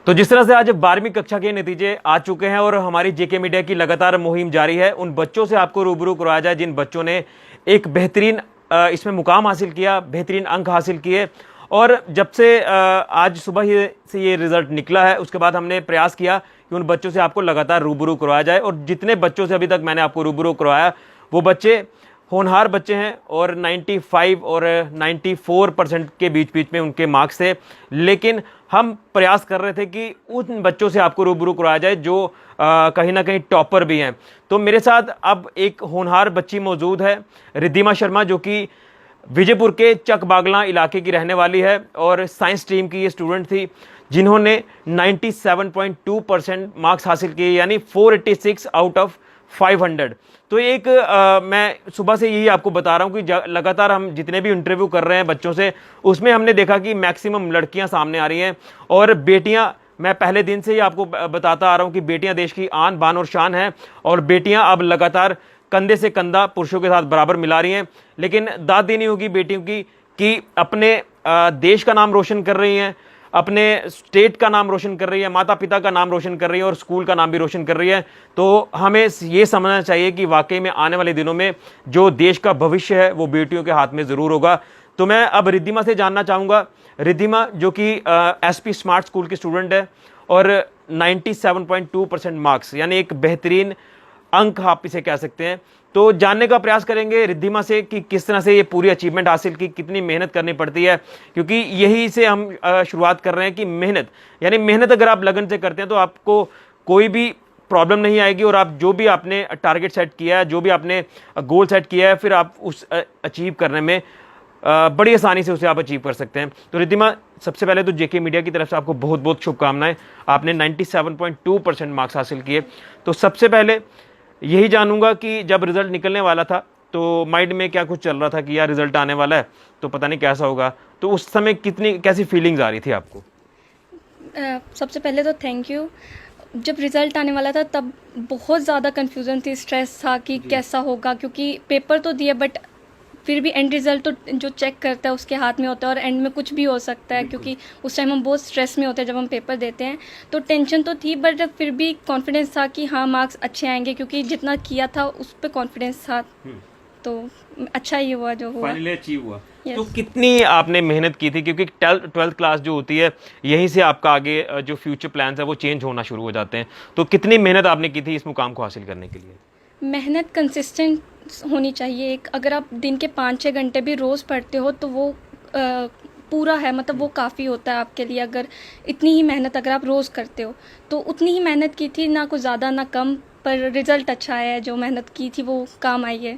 तो जिस तरह से आज 12वीं कक्षा के नतीजे आ चुके हैं और हमारी जेके मीडिया की लगातार मुहिम जारी है, उन बच्चों से आपको रूबरू करवाया जाए जिन बच्चों ने एक बेहतरीन इसमें मुकाम हासिल किया, बेहतरीन अंक हासिल किए। और जब से आज सुबह ही से ये रिजल्ट निकला है, उसके बाद हमने प्रयास किया कि उन बच्चों से आपको लगातार रूबरू करवाया जाए। और जितने बच्चों से अभी तक मैंने आपको रूबरू करवाया, वो बच्चे होनहार बच्चे हैं और 95 और 94% के बीच बीच में उनके मार्क्स थे। लेकिन हम प्रयास कर रहे थे कि उन बच्चों से आपको रूबरू कराया जाए जो कहीं ना कहीं टॉपर भी हैं। तो मेरे साथ अब एक होनहार बच्ची मौजूद है, रिद्धिमा शर्मा, जो कि विजयपुर के चक बागला इलाके की रहने वाली है और साइंस स्ट्रीम की ये स्टूडेंट थी, जिन्होंने 97.2% मार्क्स हासिल किए, यानी 486 आउट ऑफ 500। तो एक मैं सुबह से यही आपको बता रहा हूं कि लगातार हम जितने भी इंटरव्यू कर रहे हैं बच्चों से, उसमें हमने देखा कि मैक्सिमम लड़कियां सामने आ रही हैं और बेटियां, मैं पहले दिन से ही आपको बताता आ रहा हूं कि बेटियां देश की आन बान और शान हैं और बेटियां अब लगातार कंधे से कंधा पुरुषों के साथ बराबर मिला रही हैं। लेकिन दाद देनी होगी बेटियों की कि अपने देश का नाम रोशन कर रही हैं, अपने स्टेट का नाम रोशन कर रही है, माता पिता का नाम रोशन कर रही है और स्कूल का नाम भी रोशन कर रही है। तो हमें ये समझना चाहिए कि वाकई में आने वाले दिनों में जो देश का भविष्य है वो बेटियों के हाथ में ज़रूर होगा। तो मैं अब रिद्धिमा से जानना चाहूँगा, रिद्धिमा जो कि एसपी स्मार्ट स्कूल की स्टूडेंट है और 97.2% मार्क्स, यानी एक बेहतरीन अंक आप इसे कह सकते हैं। तो जानने का प्रयास करेंगे रिद्धिमा से कि किस तरह से ये पूरी अचीवमेंट हासिल की, कितनी मेहनत करनी पड़ती है, क्योंकि यही से हम शुरुआत कर रहे हैं कि मेहनत, यानी मेहनत अगर आप लगन से करते हैं तो आपको कोई भी प्रॉब्लम नहीं आएगी और आप जो भी आपने टारगेट सेट किया है, जो भी आपने गोल सेट किया है, फिर आप उस अचीव करने में बड़ी आसानी से उसे आप अचीव कर सकते हैं। तो रिद्धिमा, सबसे पहले तो जेके मीडिया की तरफ से आपको बहुत बहुत शुभकामनाएं। आपने 97.2% मार्क्स हासिल किए। तो सबसे पहले यही जानूंगा कि जब रिजल्ट निकलने वाला था तो माइंड में क्या कुछ चल रहा था कि यार रिजल्ट आने वाला है तो पता नहीं कैसा होगा, तो उस समय कैसी फीलिंग्स आ रही थी आपको? सबसे पहले तो थैंक यू। जब रिज़ल्ट आने वाला था तब बहुत ज़्यादा कन्फ्यूज़न थी, स्ट्रेस था कि कैसा होगा, क्योंकि पेपर तो दिया बट फिर भी एंड रिज़ल्ट तो जो चेक करता है उसके हाथ में होता है और एंड में कुछ भी हो सकता है, क्योंकि उस टाइम हम बहुत स्ट्रेस में होते हैं जब हम पेपर देते हैं। तो टेंशन तो थी बट फिर भी कॉन्फिडेंस था कि हाँ मार्क्स अच्छे आएंगे, क्योंकि जितना किया था उस पर कॉन्फिडेंस था। तो अच्छा ही हुआ जो हुआ, फाइनली अचीव हुआ। Yes. तो कितनी आपने मेहनत की थी, क्योंकि 12th क्लास जो होती है यहीं से आपका आगे जो फ्यूचर प्लान्स है वो चेंज होना शुरू हो जाते हैं। तो कितनी मेहनत आपने की थी इस मुकाम को हासिल करने के लिए? मेहनत कंसिस्टेंट होनी चाहिए। एक अगर आप दिन के 5-6 घंटे भी रोज़ पढ़ते हो तो वो पूरा है, मतलब वो काफ़ी होता है आपके लिए। अगर इतनी ही मेहनत अगर आप रोज़ करते हो तो उतनी ही मेहनत की थी, ना कुछ ज़्यादा ना कम, पर रिज़ल्ट अच्छा आया है। जो मेहनत की थी वो काम आई है।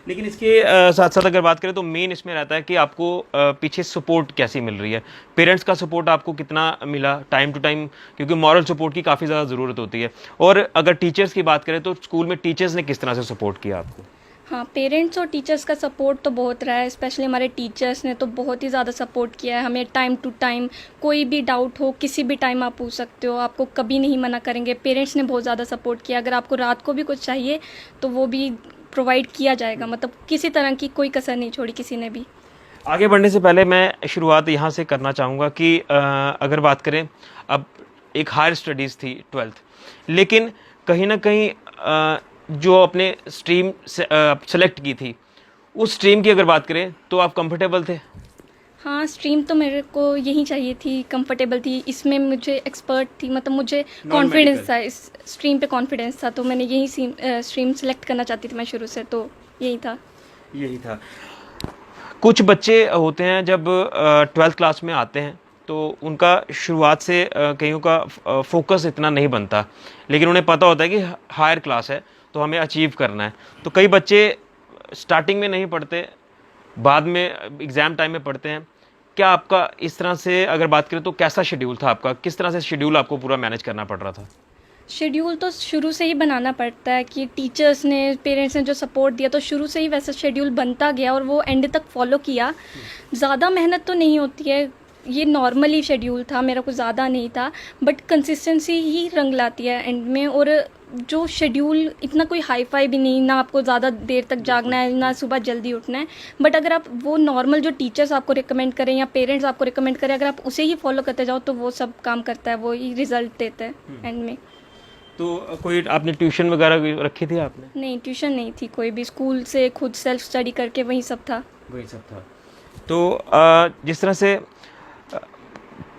लेकिन इसके साथ साथ अगर बात करें तो मेन इसमें रहता है कि आपको पीछे सपोर्ट कैसी मिल रही है, पेरेंट्स का सपोर्ट आपको कितना मिला टाइम टू टाइम, क्योंकि मॉरल सपोर्ट की काफ़ी ज़्यादा ज़रूरत होती है। और अगर टीचर्स की बात करें तो स्कूल में टीचर्स ने किस तरह से सपोर्ट किया आपको? हाँ, पेरेंट्स और टीचर्स का सपोर्ट तो बहुत रहा है। स्पेशली हमारे टीचर्स ने तो बहुत ही ज़्यादा सपोर्ट किया है हमें। टाइम टू टाइम कोई भी डाउट हो किसी भी टाइम आप पूछ सकते हो, आपको कभी नहीं मना करेंगे। पेरेंट्स ने बहुत ज़्यादा सपोर्ट किया। अगर आपको रात को भी कुछ चाहिए तो वो भी प्रोवाइड किया जाएगा, मतलब किसी तरह की कोई कसर नहीं छोड़ी किसी ने भी। आगे बढ़ने से पहले मैं शुरुआत यहाँ से करना चाहूँगा कि अगर बात करें, अब एक हायर स्टडीज़ थी 12th, लेकिन कहीं ना कहीं जो अपने स्ट्रीम सेलेक्ट की थी उस स्ट्रीम की अगर बात करें तो आप कंफर्टेबल थे? हाँ, स्ट्रीम तो मेरे को यही चाहिए थी, कंफर्टेबल थी। इसमें मुझे एक्सपर्ट थी, मतलब मुझे कॉन्फिडेंस था, इस स्ट्रीम पे कॉन्फिडेंस था, तो मैंने यही स्ट्रीम सेलेक्ट करना चाहती थी मैं शुरू से। तो यही था। कुछ बच्चे होते हैं जब 12th क्लास में आते हैं तो उनका शुरुआत से कईयों का फोकस इतना नहीं बनता, लेकिन उन्हें पता होता है कि हायर क्लास है तो हमें अचीव करना है। तो कई बच्चे स्टार्टिंग में नहीं पढ़ते, बाद में एग्ज़ाम टाइम में पढ़ते हैं। क्या आपका इस तरह से अगर बात करें तो कैसा शेड्यूल था आपका, किस तरह से शेड्यूल आपको पूरा मैनेज करना पड़ रहा था? शेड्यूल तो शुरू से ही बनाना पड़ता है कि टीचर्स ने, पेरेंट्स ने जो सपोर्ट दिया तो शुरू से ही वैसा शेड्यूल बनता गया और वो एंड तक फॉलो किया। ज़्यादा मेहनत तो नहीं होती है, ये नॉर्मली शेड्यूल था मेरा, कुछ ज़्यादा नहीं था, बट कंसिस्टेंसी ही रंग लाती है एंड में। और जो शेड्यूल इतना कोई हाई फाई भी नहीं, ना आपको ज़्यादा देर तक जागना है, ना सुबह जल्दी उठना है, बट अगर आप वो नॉर्मल जो टीचर्स आपको रिकमेंड करें या पेरेंट्स आपको रिकमेंड करें, अगर आप उसे ही फॉलो करते जाओ तो वो सब काम करता है, वो ही रिजल्ट देता है एंड में। तो कोई आपने ट्यूशन वगैरह कोई रखी थी आपने? नहीं, ट्यूशन नहीं थी कोई भी, स्कूल से खुद सेल्फ स्टडी करके वही सब था। वही सब था। तो जिस तरह से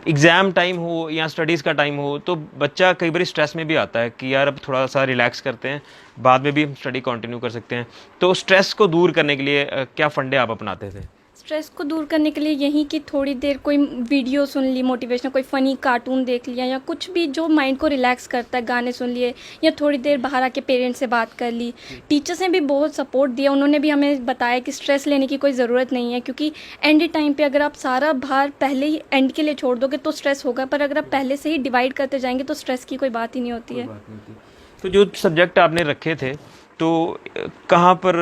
एग्ज़ाम टाइम हो या स्टडीज़ का टाइम हो तो बच्चा कई बार स्ट्रेस में भी आता है कि यार अब थोड़ा सा रिलैक्स करते हैं, बाद में भी हम स्टडी कंटिन्यू कर सकते हैं। तो स्ट्रेस को दूर करने के लिए क्या फंडे आप अपनाते थे? स्ट्रेस को दूर करने के लिए यही कि थोड़ी देर कोई वीडियो सुन ली मोटिवेशनल, कोई फ़नी कार्टून देख लिया या कुछ भी जो माइंड को रिलैक्स करता है, गाने सुन लिए या थोड़ी देर बाहर आके पेरेंट्स से बात कर ली। टीचर्स ने भी बहुत सपोर्ट दिया, उन्होंने भी हमें बताया कि स्ट्रेस लेने की कोई ज़रूरत नहीं है, क्योंकि एंड टाइम पे अगर आप सारा भार पहले ही एंड के लिए छोड़ दोगे तो स्ट्रेस होगा, पर अगर आप पहले से ही डिवाइड करते जाएंगे तो स्ट्रेस की कोई बात ही नहीं होती है। तो जो सब्जेक्ट आपने रखे थे तो कहाँ पर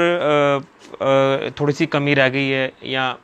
थोड़ी सी कमी रह गई है, या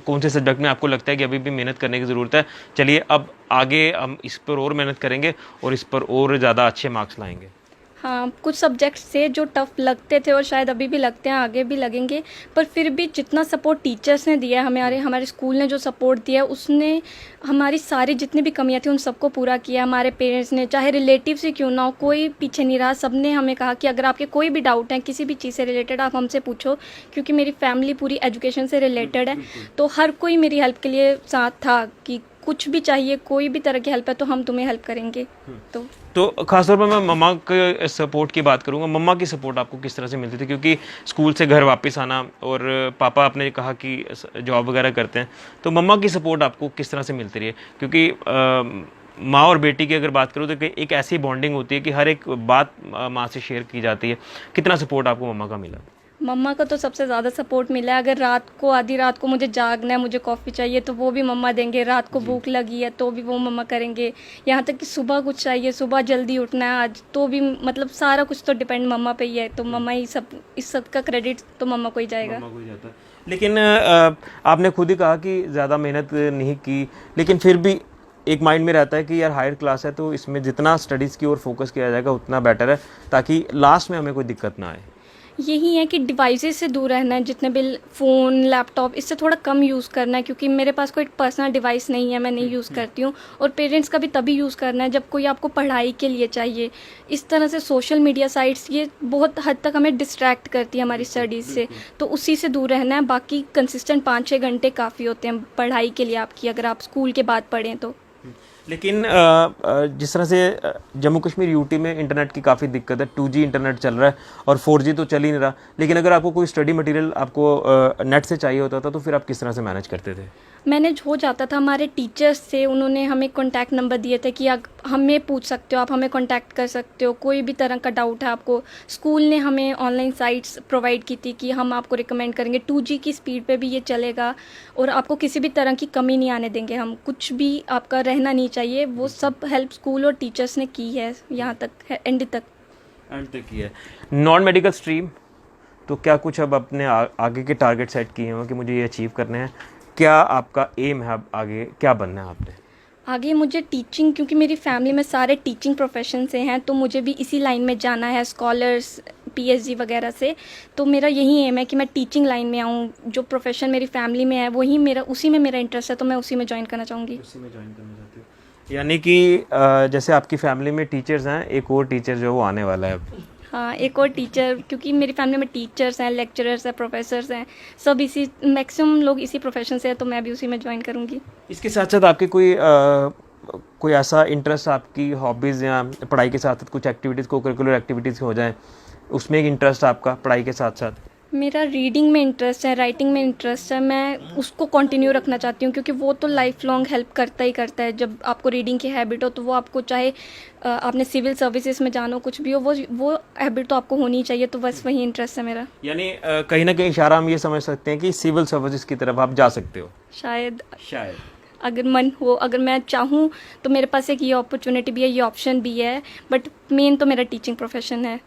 कौन से सब्जेक्ट में आपको लगता है कि अभी भी मेहनत करने की ज़रूरत है, चलिए अब आगे हम इस पर और मेहनत करेंगे और इस पर और ज़्यादा अच्छे मार्क्स लाएंगे? हाँ, कुछ सब्जेक्ट्स थे जो टफ़ लगते थे और शायद अभी भी लगते हैं, आगे भी लगेंगे, पर फिर भी जितना सपोर्ट टीचर्स ने दिया है, हमारे स्कूल ने जो सपोर्ट दिया उसने हमारी सारी जितनी भी कमियां थी उन सबको पूरा किया। हमारे पेरेंट्स ने, चाहे रिलेटिव से क्यों ना हो, कोई पीछे नहीं रहा। सब ने हमें कहा कि अगर आपके कोई भी डाउट है किसी भी चीज़ से रिलेटेड आप हमसे पूछो, क्योंकि मेरी फैमिली पूरी एजुकेशन से रिलेटेड है, तो हर कोई मेरी हेल्प के लिए साथ था कि कुछ भी चाहिए, कोई भी तरह की हेल्प है तो हम तुम्हें हेल्प करेंगे। तो खासतौर पर मैं मम्मा के सपोर्ट की बात करूँगा। मम्मा की सपोर्ट आपको किस तरह से मिलती थी? क्योंकि स्कूल से घर वापस आना और पापा आपने कहा कि जॉब वगैरह करते हैं, तो मम्मा की सपोर्ट आपको किस तरह से मिलती रही है? क्योंकि माँ और बेटी की अगर बात करूँ तो एक ऐसी बॉन्डिंग होती है कि हर एक बात माँ से शेयर की जाती है। कितना सपोर्ट आपको मम्मा का मिला? मम्मा का तो सबसे ज़्यादा सपोर्ट मिला है। अगर रात को, आधी रात को मुझे जागना है, मुझे कॉफ़ी चाहिए, तो वो भी मम्मा देंगे। रात को भूख लगी है तो भी वो मम्मा करेंगे। यहाँ तक कि सुबह कुछ चाहिए, सुबह जल्दी उठना है आज, तो भी मतलब सारा कुछ तो डिपेंड मम्मा पे ही है। तो मम्मा ही सब, इस सब का क्रेडिट तो मम्मा को ही जाएगा। मम्मा को ही जाता है। लेकिन आपने खुद ही कहा कि ज़्यादा मेहनत नहीं की, लेकिन फिर भी एक माइंड में रहता है कि यार हायर क्लास है तो इसमें जितना स्टडीज़ की ओर फोकस किया जाएगा उतना बेटर है, ताकि लास्ट में हमें कोई दिक्कत ना आए। यही है कि डिवाइसेस से दूर रहना है, जितने भी फ़ोन, लैपटॉप, इससे थोड़ा कम यूज़ करना है, क्योंकि मेरे पास कोई पर्सनल डिवाइस नहीं है, मैं नहीं यूज़ करती हूँ। और पेरेंट्स का भी तभी यूज़ करना है जब कोई आपको पढ़ाई के लिए चाहिए। इस तरह से सोशल मीडिया साइट्स ये बहुत हद तक हमें डिस्ट्रैक्ट करती है हमारी स्टडीज़ से, तो उसी से दूर रहना है। बाकी कंसिस्टेंट 5-6 घंटे काफ़ी होते हैं पढ़ाई के लिए आपकी, अगर आप स्कूल के बाद पढ़ें तो। लेकिन जिस तरह से जम्मू कश्मीर यूटी में इंटरनेट की काफ़ी दिक्कत है, 2G इंटरनेट चल रहा है और 4G तो चल ही नहीं रहा, लेकिन अगर आपको कोई स्टडी मटेरियल आपको नेट से चाहिए होता था तो फिर आप किस तरह से मैनेज करते थे? मैनेज हो जाता था। हमारे टीचर्स थे, उन्होंने हमें कॉन्टैक्ट नंबर दिए थे कि हमें पूछ सकते हो, आप हमें कॉन्टैक्ट कर सकते हो, कोई भी तरह का डाउट है आपको। स्कूल ने हमें ऑनलाइन साइट्स प्रोवाइड की थी कि हम आपको रिकमेंड करेंगे, 2G की स्पीड पे भी ये चलेगा और आपको किसी भी तरह की कमी नहीं आने देंगे हम, कुछ भी आपका रहना नहीं चाहिए। वो सब हेल्प स्कूल और टीचर्स ने की है यहाँ तक, एंड तक की है। नॉन मेडिकल स्ट्रीम, तो क्या कुछ अब अपने आगे के टारगेट सेट किए हैं कि मुझे ये अचीव करने हैं? क्या आपका एम है, अब आगे क्या बनना है आपने? आगे मुझे टीचिंग, क्योंकि मेरी फैमिली में सारे टीचिंग प्रोफेशन से हैं, तो मुझे भी इसी लाइन में जाना है, स्कॉलर्स, PhD वगैरह से। तो मेरा यही एम है कि मैं टीचिंग लाइन में आऊँ। जो प्रोफेशन मेरी फैमिली में है वही मेरा, उसी में मेरा इंटरेस्ट है, तो मैं उसी में ज्वाइन करना चाहूँगी। उसी में ज्वाइन करना चाहती हूँ, यानी कि जैसे आपकी फैमिली में टीचर्स हैं, एक और टीचर जो वो आने वाला है अब। हाँ, एक और टीचर, क्योंकि मेरी फैमिली में टीचर्स हैं, लेक्चरर्स हैं, प्रोफेसर्स हैं, सब इसी, मैक्सिमम लोग इसी प्रोफेशन से हैं, तो मैं भी उसी में ज्वाइन करूँगी। इसके साथ साथ आपके कोई ऐसा इंटरेस्ट, आपकी हॉबीज़ या पढ़ाई के साथ साथ कुछ एक्टिविटीज़, को करिकुलर एक्टिविटीज़ हो जाए, उसमें एक इंटरेस्ट आपका पढ़ाई के साथ साथ? मेरा रीडिंग में इंटरेस्ट है, राइटिंग में इंटरेस्ट है, मैं उसको कंटिन्यू रखना चाहती हूँ, क्योंकि वो तो लाइफ लॉन्ग हेल्प करता ही करता है। जब आपको रीडिंग की हैबिट हो तो वो आपको, चाहे आपने सिविल सर्विसेज में जानो, कुछ भी हो, वो हैबिट तो आपको होनी चाहिए। तो बस वही इंटरेस्ट है मेरा। यानी कहीं ना कहीं इशारा हम ये समझ सकते हैं कि सिविल सर्विसेज की तरफ आप जा सकते हो, शायद शायद अगर मन हो, अगर मैं चाहूँ तो मेरे पास एक ये अपॉर्चुनिटी भी है, ये ऑप्शन भी है, बट मेन तो मेरा टीचिंग प्रोफेशन है।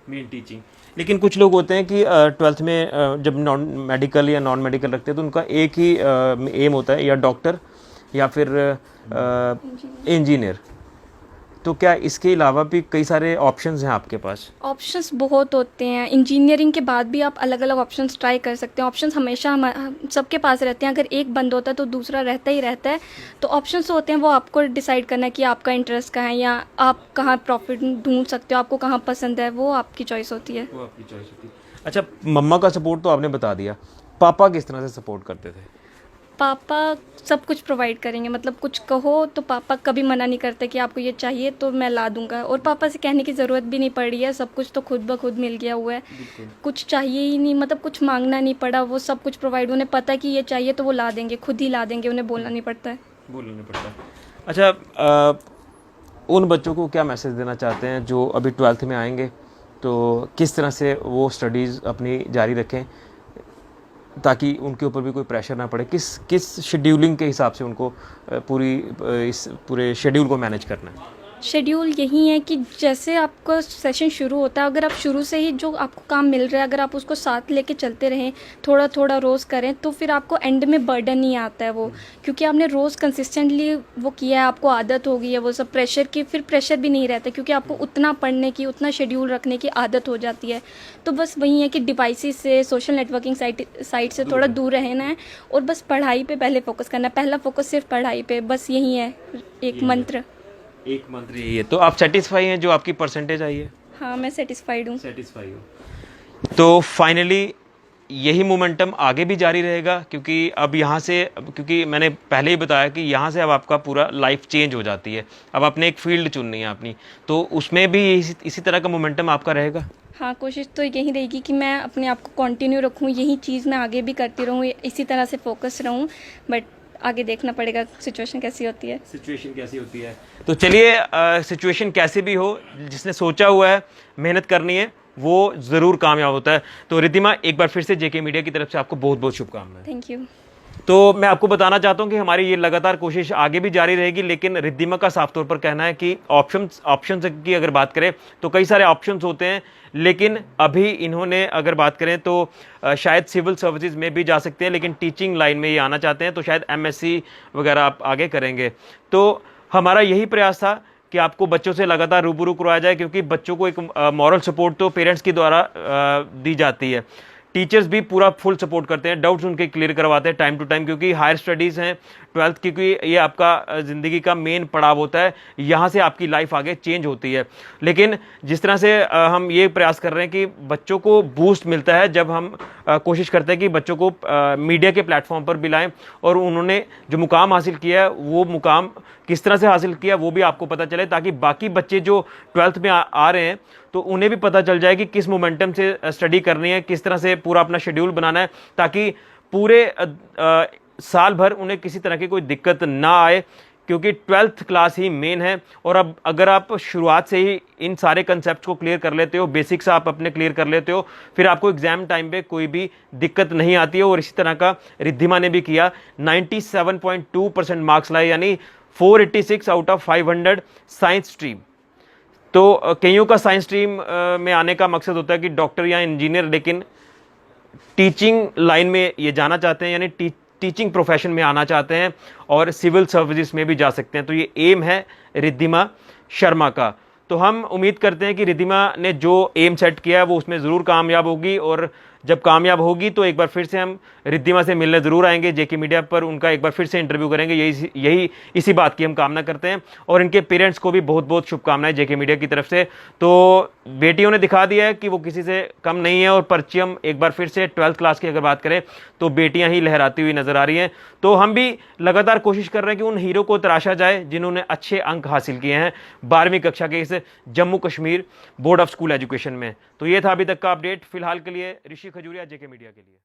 Main teaching. लेकिन कुछ लोग होते हैं कि 12th में जब नॉन मेडिकल या नॉन मेडिकल रखते हैं तो उनका एक ही एम होता है, या डॉक्टर या फिर इंजीनियर। तो क्या इसके अलावा भी कई सारे ऑप्शंस हैं आपके पास? ऑप्शंस बहुत होते हैं। इंजीनियरिंग के बाद भी आप अलग अलग ऑप्शंस ट्राई कर सकते हैं। ऑप्शंस हमेशा सबके पास रहते हैं। अगर एक बंद होता है तो दूसरा रहता ही रहता है। तो ऑप्शंस होते हैं, वो आपको डिसाइड करना है कि आपका इंटरेस्ट कहाँ है या आप कहाँ प्रॉफिट ढूंढ सकते हो, आपको कहाँ पसंद है, वो आपकी चॉइस होती है। वो आपकी चॉइस होती है। अच्छा, मम्मा का सपोर्ट तो आपने बता दिया, पापा किस तरह से सपोर्ट करते थे? पापा सब कुछ प्रोवाइड करेंगे, मतलब कुछ कहो तो पापा कभी मना नहीं करते कि आपको ये चाहिए तो मैं ला दूंगा। और पापा से कहने की ज़रूरत भी नहीं पड़ रही है, सब कुछ तो खुद ब खुद मिल गया हुआ है। कुछ चाहिए ही नहीं, मतलब कुछ मांगना नहीं पड़ा, वो सब कुछ प्रोवाइड, उन्हें पता है कि ये चाहिए तो वो ला देंगे, खुद ही ला देंगे, उन्हें बोलना नहीं पड़ता है। बोलना नहीं पड़ता। अच्छा, उन बच्चों को क्या मैसेज देना चाहते हैं जो अभी 12th में आएंगे, तो किस तरह से वो स्टडीज़ अपनी जारी रखें ताकि उनके ऊपर भी कोई प्रेशर ना पड़े? किस किस शेड्यूलिंग के हिसाब से उनको इस पूरे शेड्यूल को मैनेज करना है? शेड्यूल यही है कि जैसे आपका सेशन शुरू होता है, अगर आप शुरू से ही जो आपको काम मिल रहा है अगर आप उसको साथ लेके चलते रहें, थोड़ा थोड़ा रोज़ करें, तो फिर आपको एंड में बर्डन नहीं आता है वो, क्योंकि आपने रोज़ कंसिस्टेंटली वो किया है, आपको आदत हो गई है वो सब। प्रेशर की फिर प्रेशर भी नहीं रहता, क्योंकि आपको उतना पढ़ने की, उतना शेड्यूल रखने की आदत हो जाती है। तो बस वही है कि डिवाइसेस से, सोशल नेटवर्किंग साइट से थोड़ा दूर रहना है और बस पढ़ाई पे पहले फोकस करना है। पहला फोकस सिर्फ पढ़ाई पे, बस यही है एक मंत्र। एक मंत्र यही है। तो आप सेटिस्फाई हैं जो आपकी परसेंटेज आई है? हाँ, मैं सेटिस्फाइड हूँ। सेटिस्फाई हो। तो फाइनली यही मोमेंटम आगे भी जारी रहेगा, क्योंकि अब यहाँ से, क्योंकि मैंने पहले ही बताया कि यहाँ से अब आपका पूरा लाइफ चेंज हो जाती है। अब आपने एक फील्ड चुननी है अपनी, तो उसमें भी इसी तरह का मोमेंटम आपका रहेगा? हाँ, कोशिश तो यही रहेगी कि मैं अपने आप को कंटिन्यू रखूँ, यही चीज़ मैं आगे भी करती रहूँ, इसी तरह से फोकस रहूँ। बट आगे देखना पड़ेगा सिचुएशन कैसी होती है। सिचुएशन कैसी होती है, तो चलिए, सिचुएशन कैसी भी हो, जिसने सोचा हुआ है मेहनत करनी है वो ज़रूर कामयाब होता है। तो रिद्धिमा, एक बार फिर से जेके मीडिया की तरफ से आपको बहुत बहुत शुभकामनाएं। Thank you. तो मैं आपको बताना चाहता हूं कि हमारी ये लगातार कोशिश आगे भी जारी रहेगी, लेकिन रिद्धिमा का साफ तौर पर कहना है कि ऑप्शंस की अगर बात करें तो कई सारे ऑप्शंस होते हैं, लेकिन अभी इन्होंने अगर बात करें तो शायद सिविल सर्विसेज में भी जा सकते हैं, लेकिन टीचिंग लाइन में ये आना चाहते हैं, तो शायद एमएससी वगैरह आप आगे करेंगे। तो हमारा यही प्रयास था कि आपको बच्चों से लगातार रूबरू करवाया जाए, क्योंकि बच्चों को एक मॉरल सपोर्ट तो पेरेंट्स के द्वारा दी जाती है। टीचर्स भी पूरा फुल सपोर्ट करते हैं, डाउट्स उनके क्लियर करवाते हैं टाइम टू टाइम, क्योंकि हायर स्टडीज़ हैं 12th, क्योंकि ये आपका ज़िंदगी का मेन पड़ाव होता है, यहाँ से आपकी लाइफ आगे चेंज होती है। लेकिन जिस तरह से हम ये प्रयास कर रहे हैं कि बच्चों को बूस्ट मिलता है जब हम कोशिश करते हैं कि बच्चों को मीडिया के प्लेटफॉर्म पर भी लाएं, और उन्होंने जो मुकाम हासिल किया है वो मुकाम किस तरह से हासिल किया वो भी आपको पता चले, ताकि बाकी बच्चे जो 12th में आ रहे हैं तो उन्हें भी पता चल जाए कि किस मोमेंटम से स्टडी करनी है, किस तरह से पूरा अपना शेड्यूल बनाना है, ताकि पूरे साल भर उन्हें किसी तरह की कोई दिक्कत ना आए, क्योंकि 12th क्लास ही मेन है। और अब अगर आप शुरुआत से ही इन सारे कंसेप्ट को क्लियर कर लेते हो, बेसिक्स आप अपने क्लियर कर लेते हो, फिर आपको एग्जाम टाइम पे कोई भी दिक्कत नहीं आती है। और इसी तरह का रिद्धिमा ने भी किया, 97.2% मार्क्स लाए, यानी 486 आउट ऑफ 500 साइंस स्ट्रीम। तो कईयों का साइंस स्ट्रीम में आने का मकसद होता है कि डॉक्टर या इंजीनियर, लेकिन टीचिंग लाइन में ये जाना चाहते हैं, यानी टीचिंग प्रोफेशन में आना चाहते हैं, और सिविल सर्विसेज में भी जा सकते हैं। तो ये एम है रिद्धिमा शर्मा का। तो हम उम्मीद करते हैं कि रिद्धिमा ने जो एम सेट किया है वो उसमें ज़रूर कामयाब होगी, और जब कामयाब होगी तो एक बार फिर से हम रिद्धिमा से मिलने ज़रूर आएंगे, जेके मीडिया पर उनका एक बार फिर से इंटरव्यू करेंगे। यही इसी बात की हम कामना करते हैं, और इनके पेरेंट्स को भी बहुत बहुत शुभकामनाएं जेके मीडिया की तरफ से। तो बेटियों ने दिखा दिया है कि वो किसी से कम नहीं है, और परचम एक बार फिर से 12th क्लास की अगर बात करें तो बेटियां ही लहराती हुई नजर आ रही हैं। तो हम भी लगातार कोशिश कर रहे हैं कि उन हीरो को तराशा जाए जिन्होंने अच्छे अंक हासिल किए हैं 12वीं कक्षा के इस Jammu Kashmir board of school education में। तो ये था अभी तक का अपडेट। फिलहाल के लिए ऋषि खजूरिया, जेके मीडिया के लिए।